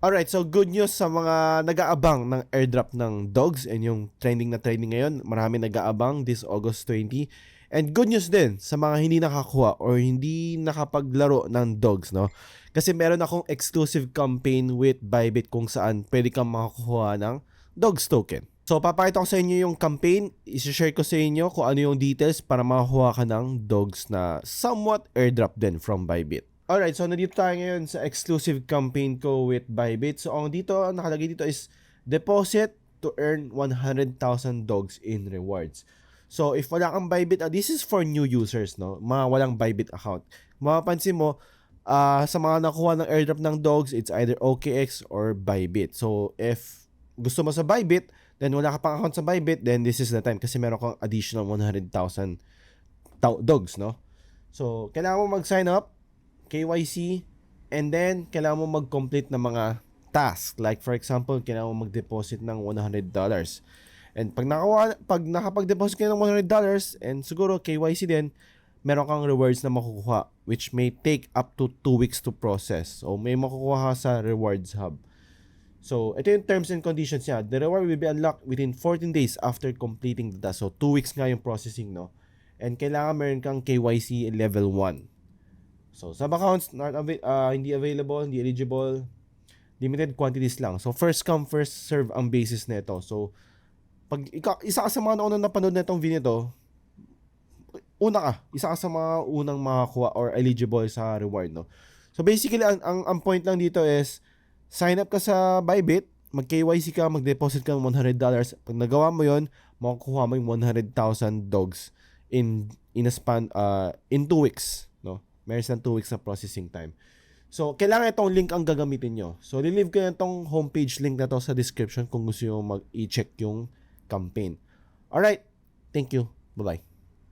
Alright, so good news sa mga nag-aabang ng airdrop ng dogs and yung trending na trending ngayon. Marami nag-aabang this August 20. And good news din sa mga hindi nakakuha or hindi nakapaglaro ng dogs, no? Kasi meron akong exclusive campaign with Bybit kung saan pwede kang makakuha ng dogs token. So, papakita ko sa inyo yung campaign. I-share ko sa inyo kung ano yung details para makakuha ka ng dogs na somewhat airdrop din from Bybit. Alright, so nandito tayo ngayon sa exclusive campaign ko with Bybit. So ang nakalagay dito is deposit to earn 100,000 dogs in rewards. So if wala kang Bybit, this is for new users, no? Mga walang Bybit account. Mapapansin mo, sa mga nakuha ng airdrop ng dogs, it's either OKX or Bybit. So if gusto mo sa Bybit, then wala ka pang account sa Bybit, then this is the time kasi meron kang additional 100,000 dogs, no? So kailangan mo mag-sign up, KYC, and then kailangan mo mag-complete ng mga tasks. Like for example, kailangan mo mag-deposit ng $100. And pag nakapag-deposit ka ng $100 and siguro KYC din, meron kang rewards na makukuha which may take up to 2 weeks to process. So may makukuha ka sa Rewards Hub. So ito yung terms and conditions niya. The reward will be unlocked within 14 days after completing the task. So 2 weeks nga yung processing, no? And kailangan meron kang KYC level 1. So, some accounts hindi available, hindi eligible, limited quantities lang. So, first come, first serve ang basis nito. So, pag isa ka sa mga naunang napanood na itong video nito, isa ka sa mga unang makakuha or eligible sa reward, no? So, basically, ang point lang dito is, sign up ka sa Bybit, mag-KYC ka, mag-deposit ka ng $100. Pag nagawa mo yon, makukuha mo yung 100,000 dogs in a span, in 2 weeks, no? Meron ng 2 weeks na processing time. So, kailangan itong link ang gagamitin nyo. So, leave ko na itong homepage link na to sa description kung gusto nyo mag-i-check yung campaign. Alright, thank you. Bye-bye.